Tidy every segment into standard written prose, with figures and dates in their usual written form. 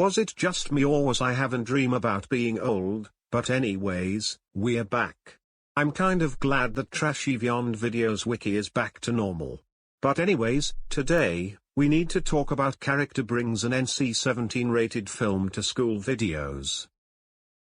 Was it just me or was I having dream about being old? But anyways, we're back. I'm kind of glad that Trashy Beyond Videos Wiki is back to normal. But anyways, today, we need to talk about character brings an NC-17 rated film to school videos.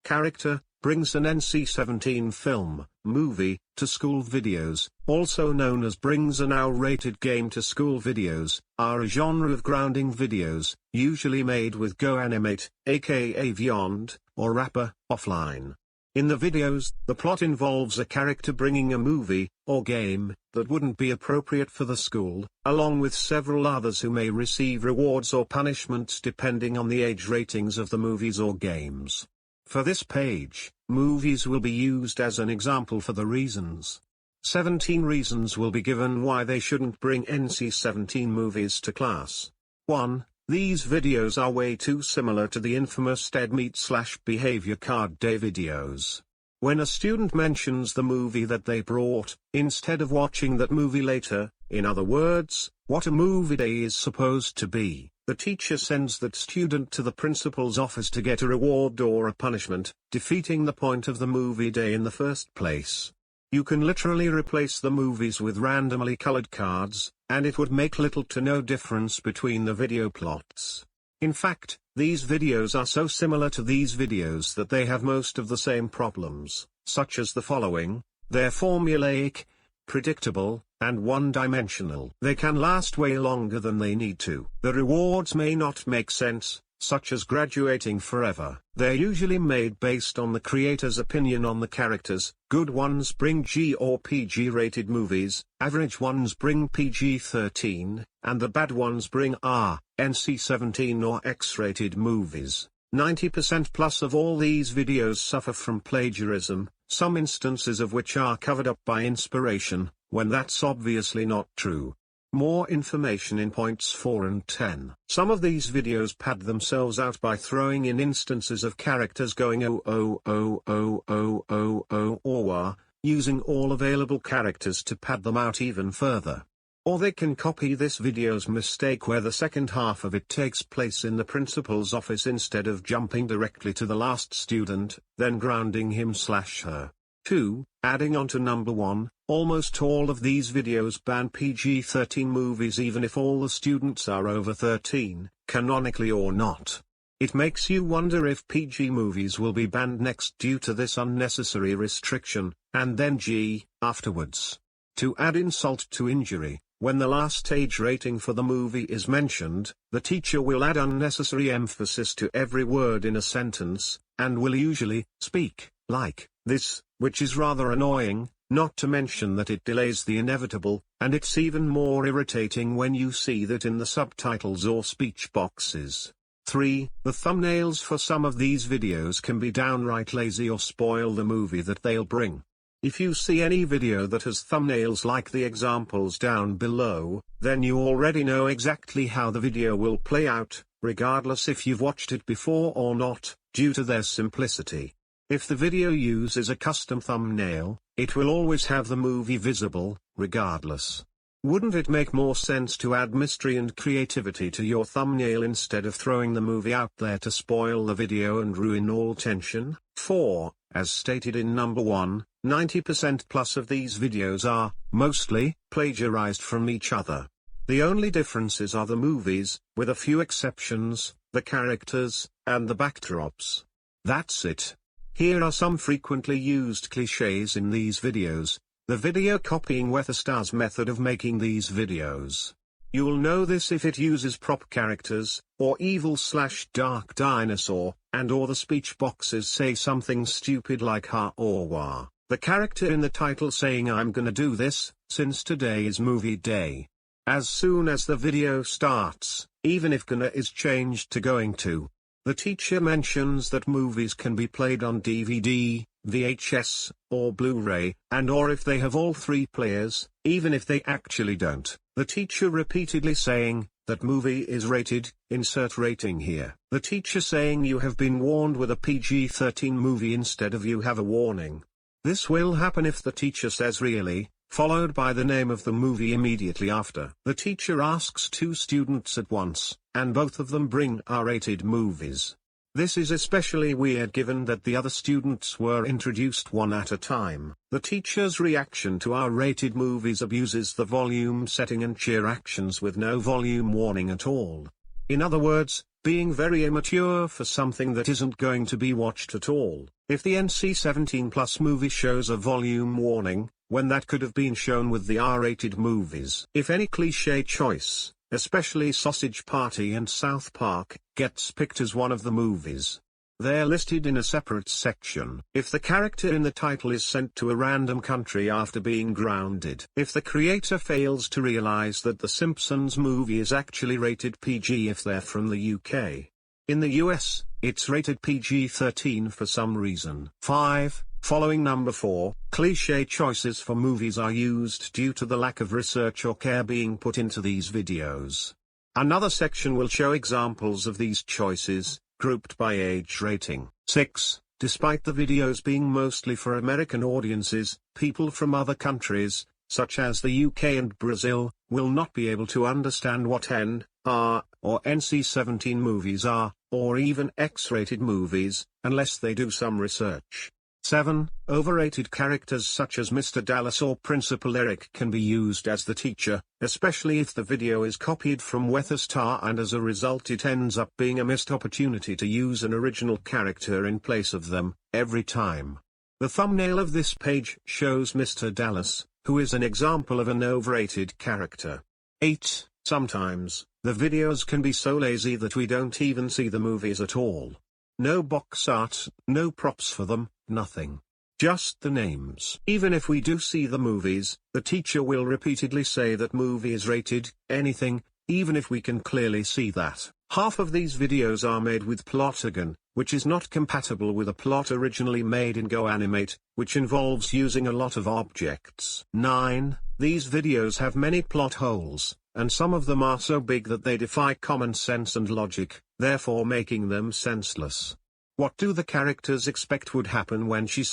Character brings an NC-17 film, movie, to school videos, also known as brings an R-rated game to school videos, are a genre of grounding videos, usually made with GoAnimate, aka Vyond, or Rapper, offline. In the videos, the plot involves a character bringing a movie, or game, that wouldn't be appropriate for the school, along with several others who may receive rewards or punishments depending on the age ratings of the movies or games. For this page, movies will be used as an example for the reasons. 17 reasons will be given why they shouldn't bring NC-17 movies to class. 1. These videos are way too similar to the infamous Dead Meat/Behavior Card Day videos. When a student mentions the movie that they brought, instead of watching that movie later, in other words, what a movie day is supposed to be, the teacher sends that student to the principal's office to get a reward or a punishment, defeating the point of the movie day in the first place. You can literally replace the movies with randomly colored cards, and it would make little to no difference between the video plots. In fact, these videos are so similar to these videos that they have most of the same problems, such as the following: they're formulaic, predictable, and one-dimensional. They can last way longer than they need to. The rewards may not make sense, such as graduating forever. They're usually made based on the creator's opinion on the characters. Good ones bring G or PG rated movies, average ones bring PG-13, and the bad ones bring R, NC-17 or X-rated movies. 90% plus of all these videos suffer from plagiarism, some instances of which are covered up by inspiration, when that's obviously not true. More information in points 4 and 10. Some of these videos pad themselves out by throwing in instances of characters going oh oh oh oh oh oh oh or wah, using all available characters to pad them out even further. Or they can copy this video's mistake where the second half of it takes place in the principal's office instead of jumping directly to the last student, then grounding him/her. 2. Adding on to number 1, almost all of these videos ban PG-13 movies even if all the students are over 13, canonically or not. It makes you wonder if PG movies will be banned next due to this unnecessary restriction, and then G, afterwards. To add insult to injury, when the last age rating for the movie is mentioned, the teacher will add unnecessary emphasis to every word in a sentence, and will usually speak like this, which is rather annoying, not to mention that it delays the inevitable, and it's even more irritating when you see that in the subtitles or speech boxes. 3. The thumbnails for some of these videos can be downright lazy or spoil the movie that they'll bring. If you see any video that has thumbnails like the examples down below, then you already know exactly how the video will play out, regardless if you've watched it before or not, due to their simplicity. If the video uses a custom thumbnail, it will always have the movie visible, regardless. Wouldn't it make more sense to add mystery and creativity to your thumbnail instead of throwing the movie out there to spoil the video and ruin all tension? 4. As stated in number 1, 90% plus of these videos are, mostly, plagiarized from each other. The only differences are the movies, with a few exceptions, the characters, and the backdrops. That's it. Here are some frequently used cliches in these videos. The video copying Weatherstar's method of making these videos. You'll know this if it uses prop characters, or evil/dark dinosaur, and or the speech boxes say something stupid like ha or wah. The character in the title saying I'm gonna do this, since today is movie day. As soon as the video starts, even if gonna is changed to going to. The teacher mentions that movies can be played on DVD, VHS, or Blu-ray, and or if they have all three players, even if they actually don't. The teacher repeatedly saying, that movie is rated, insert rating here. The teacher saying you have been warned with a PG-13 movie instead of you have a warning. This will happen if the teacher says really, followed by the name of the movie immediately after. The teacher asks two students at once, and both of them bring R-rated movies. This is especially weird given that the other students were introduced one at a time. The teacher's reaction to R-rated movies abuses the volume setting and cheer actions with no volume warning at all. In other words, being very immature for something that isn't going to be watched at all. If the NC-17 plus movie shows a volume warning, when that could have been shown with the R-rated movies. If any cliché choice, especially Sausage Party and South Park, gets picked as one of the movies, they're listed in a separate section. If the character in the title is sent to a random country after being grounded. If the creator fails to realize that The Simpsons movie is actually rated PG if they're from the UK. In the US, it's rated PG-13 for some reason. 5. Following number 4, cliché choices for movies are used due to the lack of research or care being put into these videos. Another section will show examples of these choices, grouped by age rating. 6. Despite the videos being mostly for American audiences, people from other countries, such as the UK and Brazil, will not be able to understand what N, R, or NC-17 movies are, or even X-rated movies, unless they do some research. 7. Overrated characters such as Mr. Dallas or Principal Eric can be used as the teacher, especially if the video is copied from Weatherstar and as a result it ends up being a missed opportunity to use an original character in place of them, every time. The thumbnail of this page shows Mr. Dallas, who is an example of an overrated character. 8. Sometimes, the videos can be so lazy that we don't even see the movies at all. No box art, no props for them, nothing. Just the names. Even if we do see the movies, the teacher will repeatedly say that movie is rated, anything, even if we can clearly see that. Half of these videos are made with Plotagon, which is not compatible with a plot originally made in GoAnimate, which involves using a lot of objects. 9. These videos have many plot holes, and some of them are so big that they defy common sense and logic, therefore making them senseless. What do the characters expect would happen when she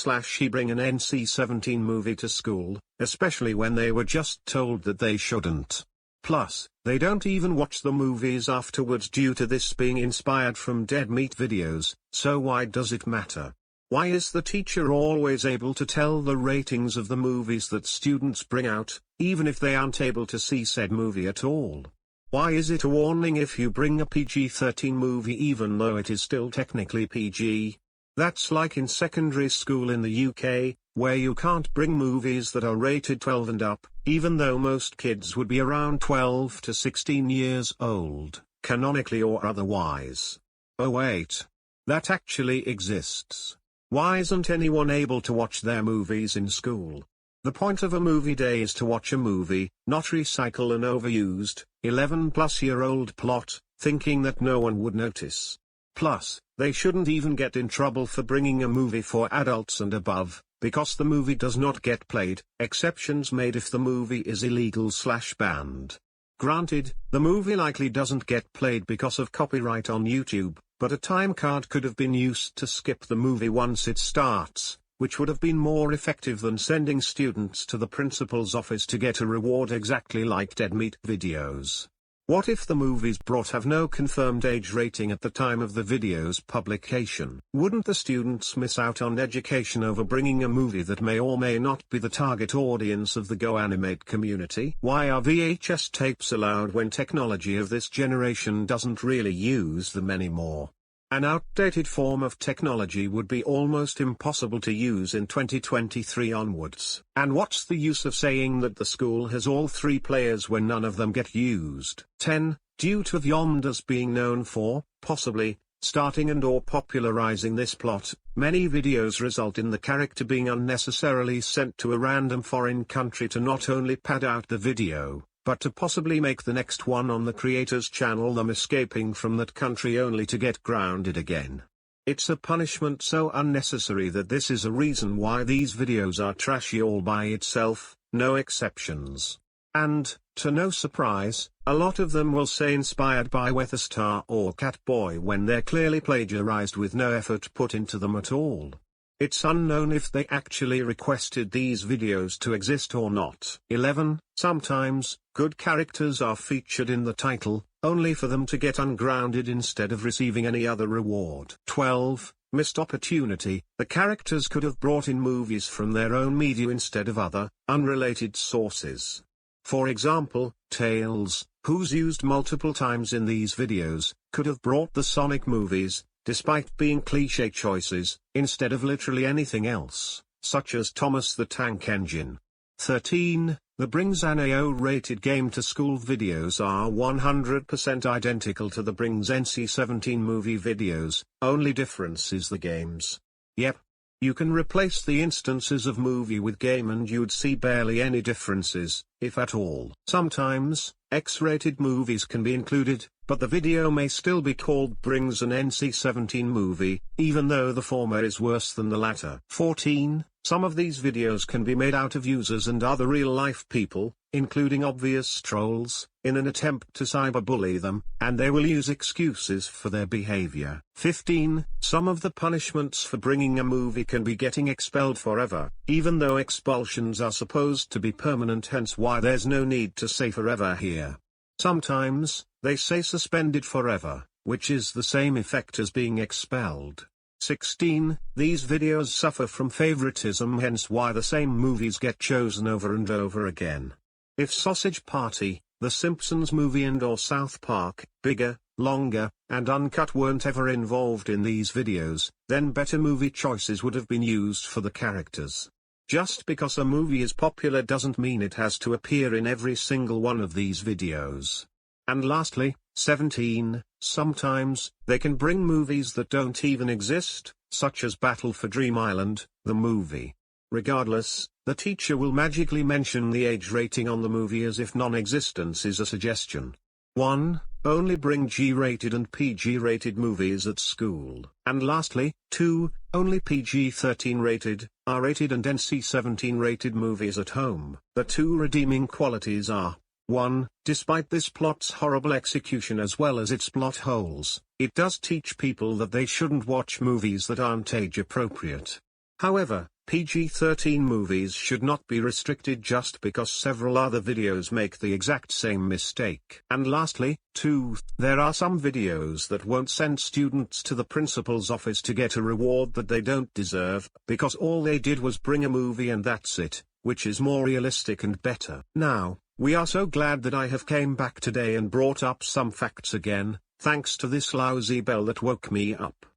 bring an NC-17 movie to school, especially when they were just told that they shouldn't? Plus, they don't even watch the movies afterwards due to this being inspired from dead meat videos, so why does it matter? Why is the teacher always able to tell the ratings of the movies that students bring out, even if they aren't able to see said movie at all? Why is it a warning if you bring a PG-13 movie even though it is still technically PG? That's like in secondary school in the UK, where you can't bring movies that are rated 12 and up, even though most kids would be around 12 to 16 years old, canonically or otherwise. Oh wait. That actually exists. Why isn't anyone able to watch their movies in school? The point of a movie day is to watch a movie, not recycle an overused, 11-plus-year-old plot, thinking that no one would notice. Plus, they shouldn't even get in trouble for bringing a movie for adults and above, because the movie does not get played, exceptions made if the movie is illegal/banned. Granted, the movie likely doesn't get played because of copyright on YouTube, but a time card could have been used to skip the movie once it starts, which would have been more effective than sending students to the principal's office to get a reward exactly like dead meat videos. What if the movies brought have no confirmed age rating at the time of the video's publication? Wouldn't the students miss out on education over bringing a movie that may or may not be the target audience of the GoAnimate community? Why are VHS tapes allowed when technology of this generation doesn't really use them anymore? An outdated form of technology would be almost impossible to use in 2023 onwards. And what's the use of saying that the school has all three players when none of them get used? 10. Due to Vyondas being known for, possibly, starting and or popularizing this plot, many videos result in the character being unnecessarily sent to a random foreign country to not only pad out the video, but to possibly make the next one on the creator's channel them escaping from that country only to get grounded again. It's a punishment so unnecessary that this is a reason why these videos are trashy all by itself, no exceptions. And, to no surprise, a lot of them will say inspired by Weatherstar or Catboy when they're clearly plagiarized with no effort put into them at all. It's unknown if they actually requested these videos to exist or not. 11. Sometimes, good characters are featured in the title, only for them to get ungrounded instead of receiving any other reward. 12. Missed opportunity. The characters could have brought in movies from their own media instead of other, unrelated sources. For example, Tails, who's used multiple times in these videos, could have brought the Sonic movies, despite being cliché choices, instead of literally anything else, such as Thomas the Tank Engine. 13. The Brings an AO-rated game to school videos are 100% identical to the Brings NC-17 movie videos, only difference is the games. Yep. You can replace the instances of movie with game and you'd see barely any differences, if at all. Sometimes, X-rated movies can be included, but the video may still be called Brings an NC-17 movie, even though the former is worse than the latter. 14. Some of these videos can be made out of users and other real-life people, including obvious trolls, in an attempt to cyberbully them, and they will use excuses for their behavior. 15. Some of the punishments for bringing a movie can be getting expelled forever, even though expulsions are supposed to be permanent, hence why there's no need to say forever here. Sometimes, they say suspended forever, which is the same effect as being expelled. 16. These videos suffer from favoritism, hence why the same movies get chosen over and over again. If Sausage Party, The Simpsons movie and/or South Park, Bigger, Longer, and Uncut weren't ever involved in these videos, then better movie choices would have been used for the characters. Just because a movie is popular doesn't mean it has to appear in every single one of these videos. And lastly, 17, sometimes, they can bring movies that don't even exist, such as Battle for Dream Island, the movie. Regardless, the teacher will magically mention the age rating on the movie as if non-existence is a suggestion. 1. Only bring G-rated and PG-rated movies at school. And lastly, 2. Only PG-13 rated, R-rated and NC-17 rated movies at home. The two redeeming qualities are: 1. Despite this plot's horrible execution as well as its plot holes, it does teach people that they shouldn't watch movies that aren't age-appropriate. However, PG-13 movies should not be restricted just because several other videos make the exact same mistake. And lastly, 2. There are some videos that won't send students to the principal's office to get a reward that they don't deserve, because all they did was bring a movie and that's it, which is more realistic and better. Now, we are so glad that I have came back today and brought up some facts again, thanks to this lousy bell that woke me up.